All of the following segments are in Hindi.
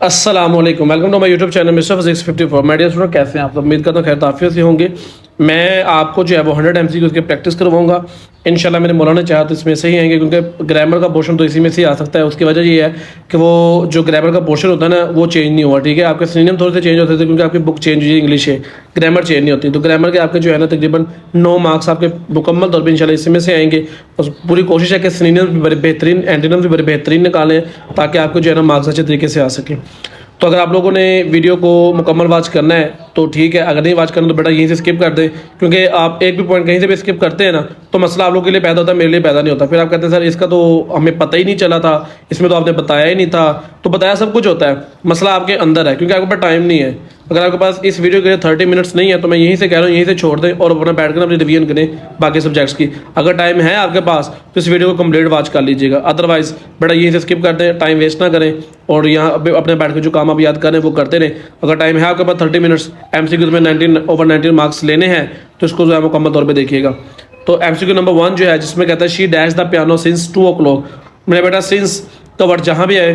अस्सलामुअलैकुम, welcome to my YouTube channel mister physics 54। मैं डियर स्टूडेंट, कैसे हैं आप? उम्मीद करता हूँ खैर आफियत से होंगे। मैं आपको जो है वो 100 MCQ की प्रैक्टिस करवाऊंगा इंशाल्लाह। मेरे मौलाना चाहा तो इसमें से ही आएंगे, क्योंकि ग्रामर का पोर्शन तो इसी में से आ सकता है। उसकी वजह ये है कि वो जो ग्रामर का पोर्शन होता है ना, वो चेंज नहीं हुआ, ठीक है। आपके सिनोनिम थोड़े से चेंज होते थे क्योंकि आपकी बुक चेंज हुई, इंग्लिश है, ग्रामर चेंज नहीं होती। तो ग्रामर के आपके जो है ना तकरीबन 9 मार्क्स आपके मुकम्मल तौर पर इंशाल्लाह इसी में से आएंगे। और पूरी कोशिश है कि सिनोनिम भी बड़े बेहतरीन, एंटोनिम भी बड़े बेहतरीन निकालें, ताकि आपको जो है ना मार्क्स अच्छे तरीके से आ सकें। तो अगर आप लोगों ने वीडियो को मुकम्मल वॉच करना है तो ठीक है, अगर नहीं वॉच करना तो बेटा यहीं से स्किप कर दें, क्योंकि आप एक भी पॉइंट कहीं से भी स्किप करते हैं ना तो मसला आप लोगों के लिए पैदा होता है, मेरे लिए पैदा नहीं होता। फिर आप कहते हैं सर इसका तो हमें पता ही नहीं चला था, इसमें तो आपने बताया ही नहीं था। तो बताया सब कुछ होता है, मसला आपके अंदर है, क्योंकि आपके पास टाइम नहीं है। अगर आपके पास इस वीडियो के लिए 30 मिनट्स नहीं है तो मैं यहीं से कह रहा हूँ, यहीं से छोड़ दें और अपना बैठ कर अपनी रिवीजन करें बाकी सब्जेक्ट्स की। अगर टाइम है आपके पास तो इस वीडियो को कंप्लीट वॉच कर लीजिएगा, अदरवाइज बेटा यहीं से स्किप कर दें, टाइम वेस्ट ना करें और यहाँ अपने बैठ के जो काम आप याद करें वो करते रहें। अगर टाइम है आपके पास 30 मिनट्स, MCQ में 19/19 मार्क्स लेने हैं तो इसको जो है मुकम्मल तौर पर देखिएगा। तो MCQ नंबर 1 जो है, जिसमें कहता है she dash the piano since 2 o'clock। मेरा बेटा सिंस का वर्ड जहाँ भी आए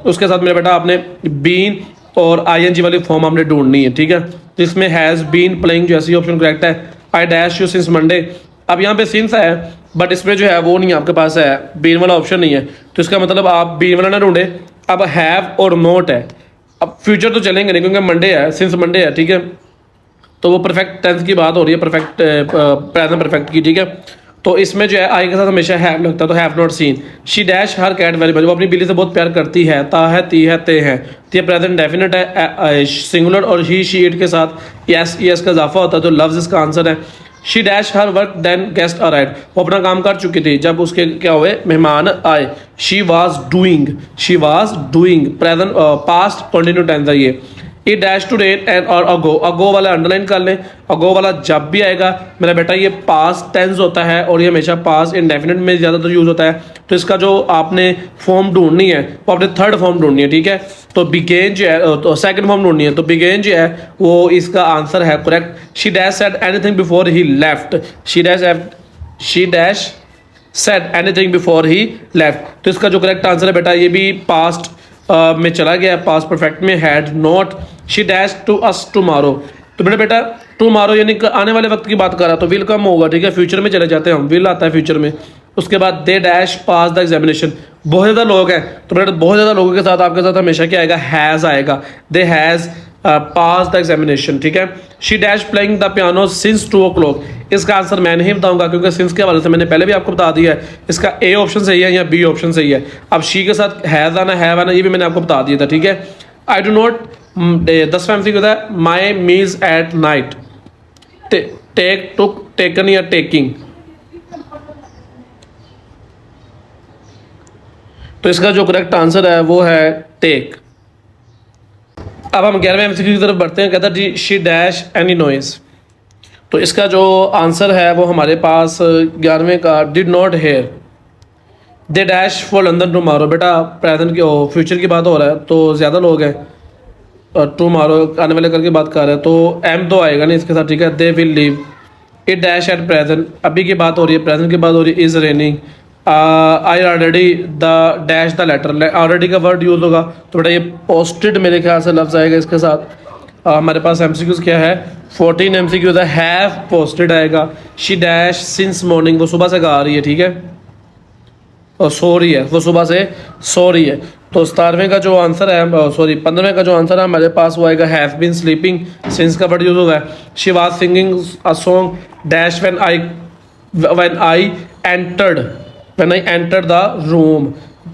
उसके साथ मेरा बेटा आपने बीन और ING वाली फॉर्म हमने ढूंढनी है, ठीक है। तो इसमें हैज़ बीन प्लेइंग जो ऐसी ऑप्शन करेक्ट है। I dash you since Monday, अब यहाँ पे सिंस है बट इसमें जो है वो नहीं, आपके पास है बीन वाला ऑप्शन नहीं है, तो इसका मतलब आप बीन वाला ना ढूंढे। अब हैव और नोट है, अब फ्यूचर तो चलेंगे नहीं क्योंकि मंडे है, सिंस मंडे है, ठीक है। तो वो परफेक्ट टेंस की बात हो रही है, परफेक्ट प्रेजेंट परफेक्ट की, ठीक है। तो इसमें जो है आई के साथ हमेशा हैव लगता है, तो have not seen. She dash her cat very much, वो अपनी बिल्ली से बहुत प्यार करती है। ता है, ती है, ते है, तो ये प्रेजेंट डेफिनेट है सिंगुलर, और ही शी इट के साथ यस का इजाफा होता है, तो लव्स इसका आंसर है। She dash her work then guest arrived, वो अपना काम कर चुकी थी जब उसके क्या हुए, मेहमान आए। She was doing present past continue tense है ये। It dash to rain and और अगो वाला अंडरलाइन कर लें। अगो वाला जब भी आएगा मेरा बेटा ये पास्ट टेंस होता है और ये हमेशा पास्ट इंडेफिनिट में ज़्यादातर यूज़ होता है। तो इसका जो आपने फॉर्म ढूंढनी है वो आपने थर्ड फॉर्म ढूंढनी है, ठीक है। तो बिगेन जो है, तो सेकंड फॉर्म ढूंढनी है, तो बिगेन जो है वो इसका आंसर है correct. She dash said anything before he left, she dash said anything before he left, तो इसका जो करेक्ट आंसर है बेटा ये भी पास्ट में चला गया, पास्ट परफेक्ट में। Had not she dash to us tomorrow, तो बेटा टुमारो यानी आने वाले वक्त की बात कर रहा है, तो विल कम होगा, ठीक है। फ्यूचर में चले जाते हैं हम, विल आता है फ्यूचर में। उसके बाद they dash pass the examination, बहुत ज़्यादा लोग हैं तो बेटा बहुत ज़्यादा लोगों के साथ आपके साथ हमेशा क्या आएगा, हैज़ आएगा। They has pass the examination, ठीक है। She dash playing the piano since 2 o'clock, इसका आंसर मैं नहीं बताऊंगा क्योंकि सिंस के हवाले से मैंने पहले भी आपको बता दिया है। इसका ए ऑप्शन सही है या बी ऑप्शन सही है। अब शी के साथ हैज़ आना, हैव आना, ये भी मैंने आपको बता दिया था, ठीक है। आई डू नॉट 10वां MCQ होता है my meals at night, take took taken या टेकिंग, तो इसका जो करेक्ट आंसर है वो है टेक। अब हम 11वें MCQ की तरफ बढ़ते हैं। कहता है शी डैश एनी नॉइज, तो इसका जो आंसर है वो हमारे पास 11वें का did not here. They dash for London tomorrow, बेटा प्रेजेंट की फ्यूचर की बात हो रहा है तो ज़्यादा लोग हैं, टुमारो आने वाले कल की बात कर रहे हैं, तो एम तो आएगा नहीं इसके साथ, ठीक है। They will leave. It dash at present, अभी की बात हो रही है, प्रेजेंट की बात हो रही है। Is raining. I already the dash the letter, already का वर्ड यूज़ होगा तो बेटा ये पोस्टेड मेरे ख्याल से लफ्ज़ आएगा इसके साथ। हमारे पास MCQs क्या है, 14 MCQs है, हैव पोस्टेड आएगा। शी डैश सिंस मॉर्निंग, वो सुबह से गा रही है, ठीक है, और सो रही है, वो सुबह से सो रही है। तो 17वें का जो आंसर है, सॉरी 15वें का जो आंसर है हमारे पास वो आएगा हैव बीन स्लीपिंग, सिंस का वर्ड यूज होगा। She was singing a song dash when I entered the room,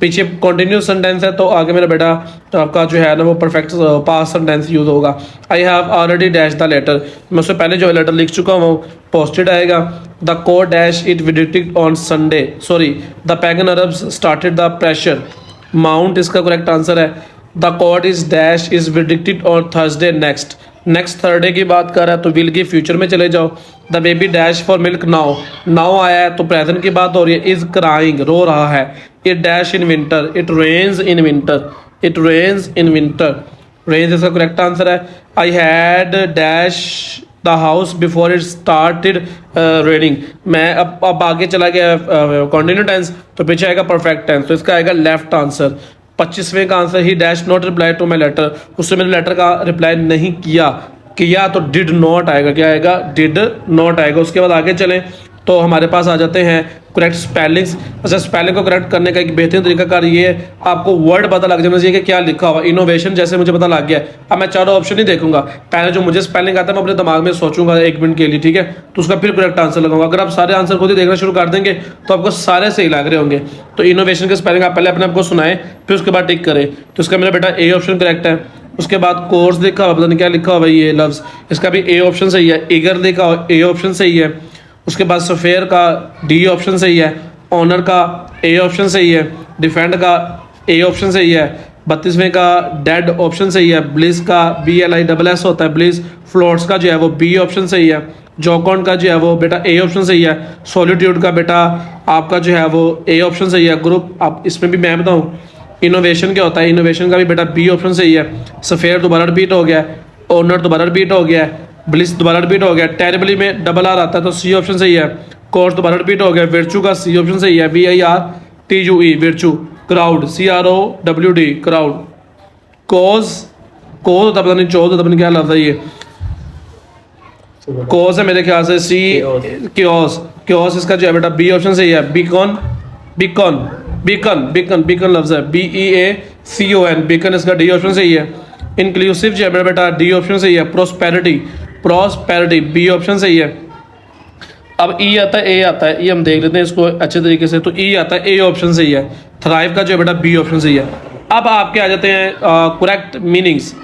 पीछे कॉन्टिन्यूस सेंटेंस है तो आगे मेरा बेटा तो आपका जो है ना वो परफेक्ट पास्ट सेंटेंस यूज होगा। I have already dash the letter, मैं उससे पहले जो लेटर लिख चुका हूँ पोस्टेड आएगा। The court dash it evicted on Sunday, sorry the pagan Arabs started the pressure mount, इसका करेक्ट आंसर है। The court is dash is evicted on Thursday next Thursday की बात कर रहा है तो विल की फ्यूचर में चले जाओ। The baby dash for milk now आया है तो प्रेजेंट की बात हो रही है। इज क्राइंग, रो रहा है। It dash in winter, it rains in winter, rains इसका करेक्ट आंसर है। I had dash the house before it started raining, मैं अब आगे चला गया कंटिन्यू टेंस तो पीछे आएगा परफेक्ट टेंस, तो इसका आएगा लेफ्ट आंसर। 25वें का आंसर ही dash not reply to my letter, उससे मेरे लेटर का रिप्लाई नहीं किया। किया तो डिड नॉट आएगा, क्या आएगा? डिड नॉट आएगा। उसके बाद आगे चलें तो हमारे पास आ जाते हैं करेक्ट स्पेलिंग्स। अच्छा, स्पेलिंग को करेक्ट करने का एक बेहतरीन तरीका कार ये है, आपको वर्ड पता लग जाना चाहिए कि क्या लिखा हुआ। इनोवेशन जैसे मुझे पता लग गया, अब मैं चारों ऑप्शन ही देखूंगा, पहले जो मुझे स्पेलिंग आता है मैं अपने दिमाग में सोचूंगा 1 मिनट के लिए, ठीक है, तो उसका फिर करेक्ट आंसर लगाऊंगा। अगर आप सारे आंसर खुद ही देखना शुरू कर देंगे तो आपको सारे सही लग रहे होंगे। तो इनोवेशन के स्पेलिंग आप पहले अपने आपको सुनाएं, फिर उसके बाद टिक करें। तो इसका मेरा बेटा ए ऑप्शन करेक्ट है। उसके बाद कोर्स लिखा हुआ, पता नहीं क्या लिखा हुआ भाई ये लफ्ज़, इसका भी ए ऑप्शन सही है। ईगर लिखा हुआ, ए ऑप्शन सही है। उसके बाद सफ़ेयर का डी ऑप्शन सही है। ऑनर का ए ऑप्शन सही है। डिफेंड का ए ऑप्शन सही है। 32वें का डेड ऑप्शन सही है। ब्लिस का BLISS होता है ब्लिस। फ्लोट्स का जो है वो बी ऑप्शन सही है। जॉकॉन का जो है वो बेटा ए ऑप्शन सही है। सॉलिट्यूड का बेटा आपका जो है वो ए ऑप्शन सही है। ग्रुप आप इसमें भी मैं बताऊँ इनोवेशन क्या होता है, इनोवेशन का भी बेटा बी ऑप्शन सही है। सफ़ेयर दोबारा रिपीट हो गया, ऑनर दोबारा रिपीट हो गया, ब्लिस दोबारा रिपीट हो गया, टेरिबली में डबल आर आता है तो सी ऑप्शन सही है। कोर्स दोबारा रिपीट हो गया, विर्चू का सी ऑप्शन सही है। VIRTUE virtue. Crowd CROWD crowd. कोज कोज होता पता नहीं, चोज होता पता नहीं क्या लफ्ज़ है ये, कोज है मेरे ख्याल से सी क्योस। क्योस इसका जो है बेटा बी ऑप्शन सही है। Beacon beacon beacon beacon beacon लफ्ज़ है BEACON बीकन, इसका डी ऑप्शन सही है। इंक्लूसिव जो है मेरा बेटा डी ऑप्शन सही है। प्रोस्पेरिटी प्रोस्पेरिटी बी ऑप्शन सही है। अब ई आता है, ए आता है, ये हम देख लेते हैं इसको अच्छे तरीके से। तो ई आता है, ए ऑप्शन सही है। थ्राइव का जो है बेटा बी ऑप्शन सही है। अब आपके आ जाते हैं करेक्ट मीनिंग्स।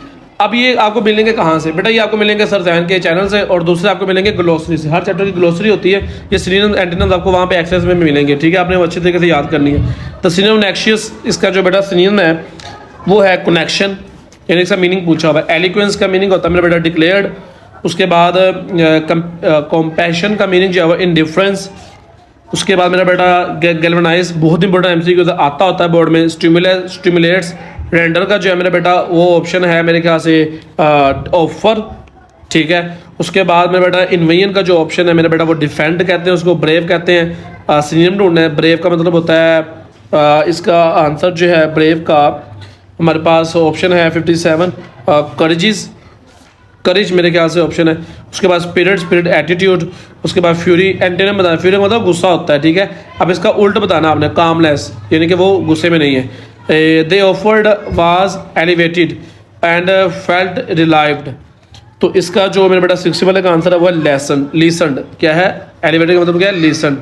अब ये आपको मिलेंगे कहाँ से बेटा? ये आपको मिलेंगे सर जैन के चैनल से, और दूसरे आपको मिलेंगे ग्लोसरी से। हर चैप्टर की ग्लोसरी होती है, ये सिनोनिम्स एंटोनिम्स आपको वहाँ पे एक्सेस में मिलेंगे, ठीक है, आपने वो अच्छे तरीके से याद करनी है। तो सिनोनिम नेक्सियस, इसका जो बेटा सिनोनिम है वो है कनेक्शन, यानी इसका मीनिंग पूछा हुआ है। एलिक्वेंस का मीनिंग होता है मेरा बेटा डिक्लेयर्ड। उसके बाद कंपैशन का मीनिंग जो है वो इंडिफरेंस। उसके बाद मेरा बेटा गैल्वेनाइज, बहुत इंपॉर्टेंट MCQ आता होता है बोर्ड में। स्टिमुलेट्स। रेंडर का जो है मेरा बेटा वो ऑप्शन है मेरे ख्याल से ऑफर, ठीक है। उसके बाद मेरा बेटा इन्वेजन का जो ऑप्शन है मेरा बेटा वो डिफेंड कहते हैं उसको, ब्रेव कहते हैं। सिनोनिम ढूंढना है। ब्रेव का मतलब होता है इसका आंसर जो है ब्रेव का हमारे पास ऑप्शन है 57 करेजिस, करेज मेरे ख्याल से ऑप्शन है। उसके बाद स्पिरिट एटीट्यूड। उसके बाद फ्यूरी, एंटोनिम बताना। फ्यूरी मतलब गुस्सा होता है, ठीक है। अब इसका उल्ट बताना आपने, कामलेस, यानी कि वो गुस्से में नहीं है। They offered was elevated and felt relieved. तो इसका जो मेरा बेटा 60 वाले का आंसर है वो है लेसन, लिसनड। क्या है? एलिवेटेड का मतलब क्या है? लिसन।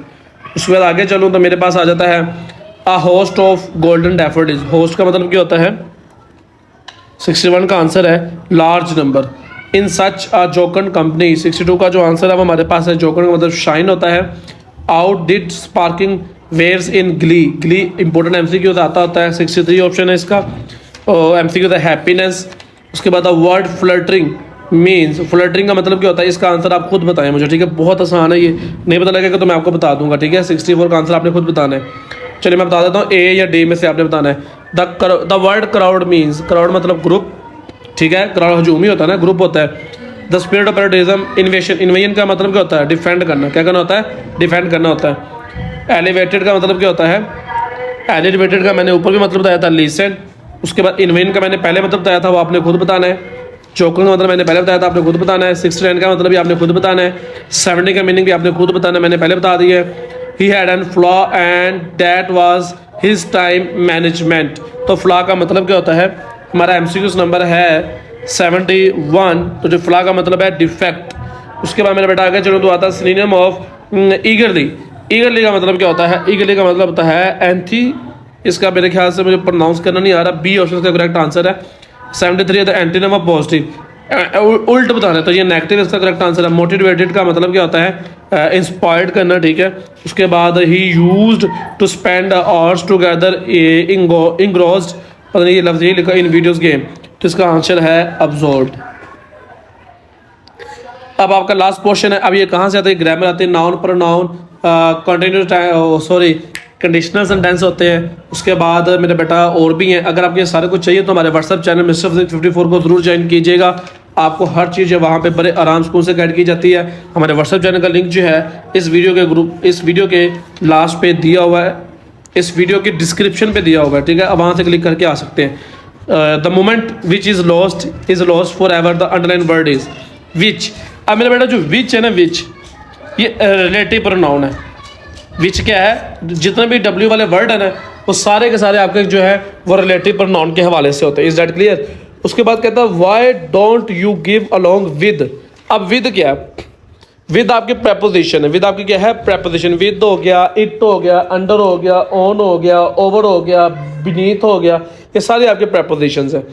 उसके बाद आगे चलूँ तो मेरे पास आ जाता है a host of golden daffodils. Host का मतलब क्या होता है? 61 का आंसर है लार्ज नंबर। इन सच अ जोकन कंपनी। 62 का जो आंसर है वो हमारे पास है जोकन का मतलब शाइन होता है। Out did sparking waves in Glee. Glee important MCQ आता होता है। 63 ऑप्शन है इसका। MCQ है हैप्पीनेस। उसके बाद वर्ड फ्लटरिंग मीन्स, फ्लटरिंग का मतलब क्या होता है? इसका आंसर आप खुद बताएं मुझे, ठीक है, बहुत आसान है, ये नहीं पता लगेगा तो मैं आपको बता दूंगा, ठीक है। 64 का आंसर आपने खुद बताना है। चलिए मैं बता देता हूँ, ए या डी में से आपने बताना है। The word crowd means, crowd मतलब ग्रुप, ठीक है, क्राउड हजूम ही होता है ना, ग्रुप होता है। The spirit of patriotism, इन्वेशन, invasion का मतलब क्या होता है? डिफेंड करना। क्या करना होता है? डिफेंड करना होता है। एलिवेटेड का मतलब क्या होता है? एलिवेटेड का मैंने ऊपर भी मतलब बताया था, लिसन। उसके बाद इन्वेजन का मैंने पहले मतलब बताया था, वो आपने खुद बताना है। चौकन का मतलब मैंने पहले बताया था, आपने खुद बताना है। 69 का मतलब भी आपने खुद बताना है। 70 का मीनिंग भी आपने खुद बताना है, मैंने पहले बता दिया है। He had an flaw and that was his time management. तो फ्लॉ का मतलब क्या होता है? हमारा MCQ नंबर है 71, तो जो फ्लॉ का मतलब है डिफेक्ट। उसके बाद मेरा बेटा आगे चलो तो आता है सिनोनिम ऑफ ईगरली। ईगरली का मतलब क्या होता है? ईगरली का मतलब होता है एंथी। इसका मेरे ख्याल से मुझे प्रोनाउंस करना नहीं आ रहा, बी ऑप्शन का करेक्ट आंसर है। 73 है द एंटीनम ऑफ पॉजिटिव, उल्ट बताना है तो ये नेगेटिव इसका करेक्ट आंसर है। मोटिवेटेड का मतलब क्या होता है? इंस्पायर्ड करना, ठीक है। उसके बाद ही used to spend hours together engrossed, पता नहीं ये लफ्ज़ ये लिखा, इन वीडियोस गेम, तो इसका आंसर है अब्सॉर्ब्ड। अब आपका लास्ट क्वेश्चन है। अब ये कहाँ से आते हैं? ग्रामर आते हैं, noun pronoun, continuous sorry conditional sentence होते हैं। उसके बाद मेरे बेटा और भी हैं। अगर आपको ये सारे कुछ चाहिए तो हमारे व्हाट्सअप चैनल मिस्टर फिजिक्स 54 को ज़रूर ज्वाइन कीजिएगा। आपको हर चीज़ है वहाँ पे बड़े आराम स्कूल से गाइड की जाती है। हमारे व्हाट्सअप चैनल का लिंक जो है इस वीडियो के लास्ट पे दिया हुआ है, इस वीडियो के डिस्क्रिप्शन पे दिया होगा, ठीक है, अब वहाँ से क्लिक करके आ सकते हैं। The moment which is lost for ever, the underline word is which. अब मेरा बेटा जो विच है ना, विच ये रिलेटिव प्रोनाउन है। विच क्या है, जितने भी डब्ल्यू वाले वर्ड है ना वो सारे के सारे आपके जो है वो रिलेटिव प्रोनाउन के हवाले से होते हैं। Is that clear? उसके बाद कहता है why don't you give along with. अब विद क्या है? विद आपकी प्रेपोजिशन है। विद आपकी क्या है? प्रेपोजिशन। विद हो गया, इट हो गया, अंडर हो गया, ऑन हो गया, ओवर हो गया, बीनीथ हो गया, ये सारे आपके प्रेपोजिशंस हैं।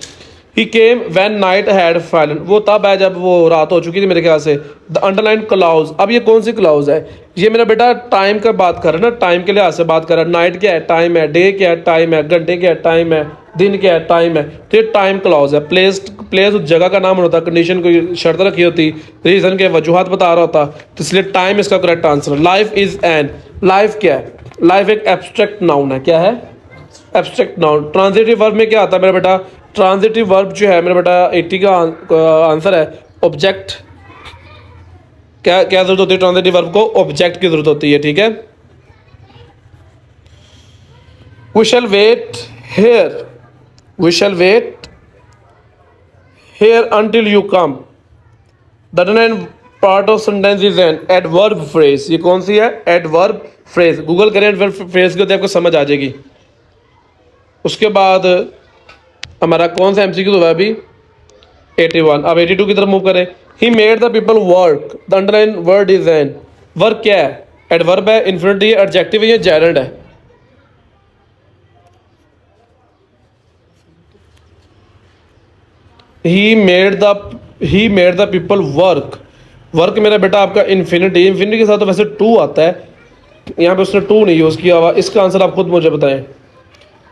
He came when night had fallen, वो तब है जब वो रात हो चुकी थी मेरे ख्याल से। द अंडरलाइन क्लाउज, अब ये कौन सी क्लाउज है? ये मेरा बेटा टाइम का बात कर रहा है ना, टाइम के लिहाज से बात कर रहा है। नाइट क्या है? टाइम है। डे क्या है? टाइम है। घंटे क्या है? टाइम है। दिन क्या है? टाइम है। तो ये टाइम क्लाउज है। प्लेस उस जगह का नाम होता, कंडीशन कोई शर्त रखी होती, रीजन के वजूहत बता रहा होता, तो इसलिए टाइम इसका correct answer. Life is an, life क्या है? लाइफ एक एब्स्ट्रैक्ट नाउन है। क्या है? Abstract noun. ट्रांजिटिव वर्ब में क्या आता है मेरा बेटा? ट्रांजिटिव वर्ब जो है मेरा बेटा 80 का आंसर है ऑब्जेक्ट। क्या क्या जरूरत होती है ट्रांजिटिव वर्ब को? ऑब्जेक्ट की जरूरत होती है, ठीक है। We shall wait here, we shall wait here until you come। The underline part of sentence is an adverb phrase. ये कौन सी है? Adverb phrase. गूगल करें एडवर्ब फ्रेज को तो आपको समझ आ जाएगी। उसके बाद हमारा कौन सा एमसीक्यू हुआ अभी? 81। अब 82 की तरफ मूव करें। He made the people work, the underline word is an. Work क्या है? एडवर्ब है, इन्फिनिटी है, एडजेक्टिव है या जेरंड है? He made the people work. Work मेरा बेटा आपका इन्फिनिटी। इन्फिनिटी के साथ तो वैसे टू आता है, यहाँ पे उसने टू नहीं यूज़ किया हुआ। इसका आंसर आप खुद मुझे बताएं।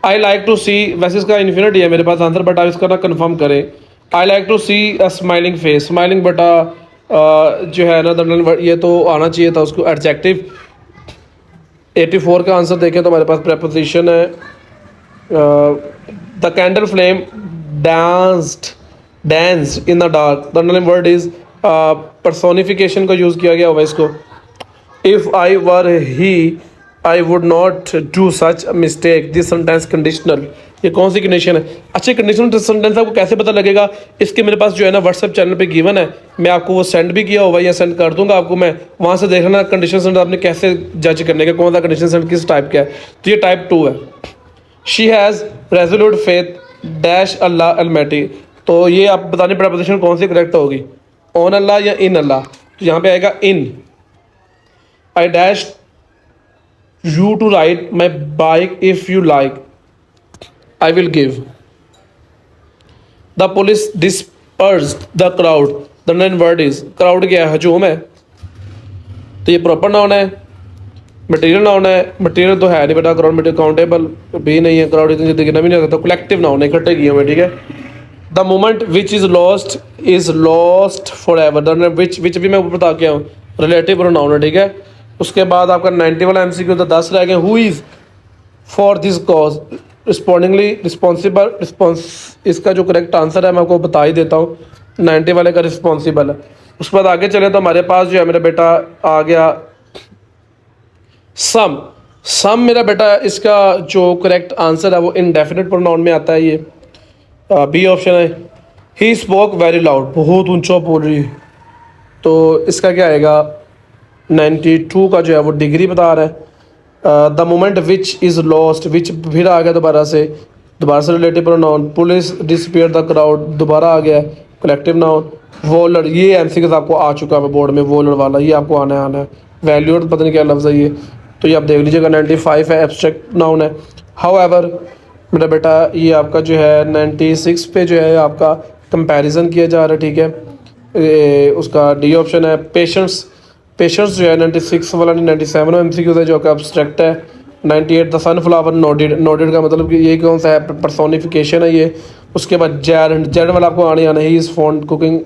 आई लाइक टू सी, वैसे इसका इन्फिनिटी है मेरे पास आंसर, बट आप इसका ना कन्फर्म करें। I like to see a smiling face. Smiling बेटा जो है ना, ये तो आना चाहिए था उसको एडजेक्टिव। 84 का आंसर देखें तो हमारे पास प्रेपोजिशन है। The candle flame danced in the dark, the underline word is personification का यूज़ किया गया हुआ इसको। If I were he I would not do such mistake. This sentence conditional, ये कौन सी कंडीशन है? अच्छे कंडीशनल सेंटेंस आपको कैसे पता लगेगा? इसके मेरे पास जो है ना व्हाट्सएप चैनल पे गिवन है, मैं आपको वो सेंड भी किया हुआ या सेंड कर दूंगा आपको मैं, वहाँ से देखना कंडीशन सेंटेंस आपने कैसे जज करने का, कौन सा कंडीशन सेंटेंस किस टाइप का है। तो ये टाइप 2 है। She has resolute faith dash Allah almighty. तो ये आप बताने प्रपोजिशन कौन सी करेक्ट होगी? ऑन अल्लाह या इन अल्लाह? तो यहाँ पे आएगा in. I dash you to ride my bike if you like, I will give। the police dispersed the crowd, the main word is crowd क्या है? हजूम है। तो ये प्रॉपर नाउन है, मटेरियल नाउन है। मटेरियल तो है नहीं बेटा, क्राउड मटेरियल काउंटेबल भी नहीं है। क्राउड इतनी जल्दी गिना भी नहीं होता, तो कलेक्टिव नाउन है, इकट्ठे किए हुए, ठीक है। The moment which is lost for ever, the which भी मैं ऊपर बता के आऊँ, रिलेटिव प्रोनाउन है, ठीक है। उसके बाद आपका 90 वाला एमसीक्यू तो 10 रह गए। Who is for this cause respondingly responsible. Response इसका जो करेक्ट आंसर है मैं आपको बता ही देता हूँ, 90 वाले का रिस्पॉन्सिबल है। उसके बाद आगे चले तो हमारे पास जो है मेरा बेटा आ गया सम मेरा बेटा इसका जो करेक्ट आंसर है वो इनडेफिनिट प्रोनाउन में आता है। ये बी ऑप्शन है। ही स्पोक वेरी लाउड, बहुत ऊंचा बोल रही है, तो इसका क्या आएगा? 92 का जो है वो डिग्री बता रहा है। The moment which is lost, which फिर आ गया दोबारा से relative pronoun. Police disappear the crowd, दोबारा आ गया कलेक्टिव नाउन। वोलर, ये एमसीक्यू आपको आ चुका है बोर्ड में, वोलर वाला ये आपको आना है। वैल्यूड पता नहीं क्या लफ्ज़ है ये, तो ये आप देख लीजिएगा। 95 है, एब्स्ट्रैक्ट नाउन है। हाउएवर मेरा बेटा ये आपका जो है 96 पे जो है आपका कंपैरिजन किया जा रहा है, ठीक है। उसका डी ऑप्शन है। पेशेंस जो है 96 वाला, 97 एमसीक्यू है जो कि एब्स्ट्रैक्ट है। 98 द सनफ्लावर नोडेड का मतलब कि ये कौन सा है? पर्सोनिफिकेशन है ये। उसके बाद जेरंड वाला आपको आने आना है। He is fond cooking,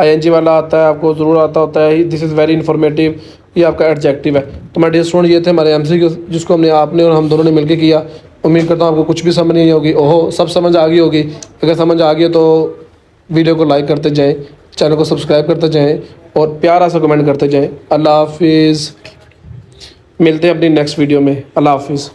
ING वाला आता है आपको ज़रूर आता होता है। दिस इज़ वेरी इन्फॉर्मेटिव, ये आपका एडजेक्टिव है। तो मैं डियर स्टूडेंट, ये थे हमारे एमसीक्यू जिसको हमने आपने और हम दोनों ने मिलकर किया। उम्मीद करता हूँ आपको कुछ भी समझ नहीं होगी। ओहो, सब समझ आ गई होगी। अगर समझ आ गई तो वीडियो को लाइक करते जाएँ, चैनल को सब्सक्राइब करते जाएँ और प्यारा सा कमेंट करते जाएँ। अल्लाह हाफिज़, मिलते हैं अपनी नेक्स्ट वीडियो में। अल्लाह हाफिज़।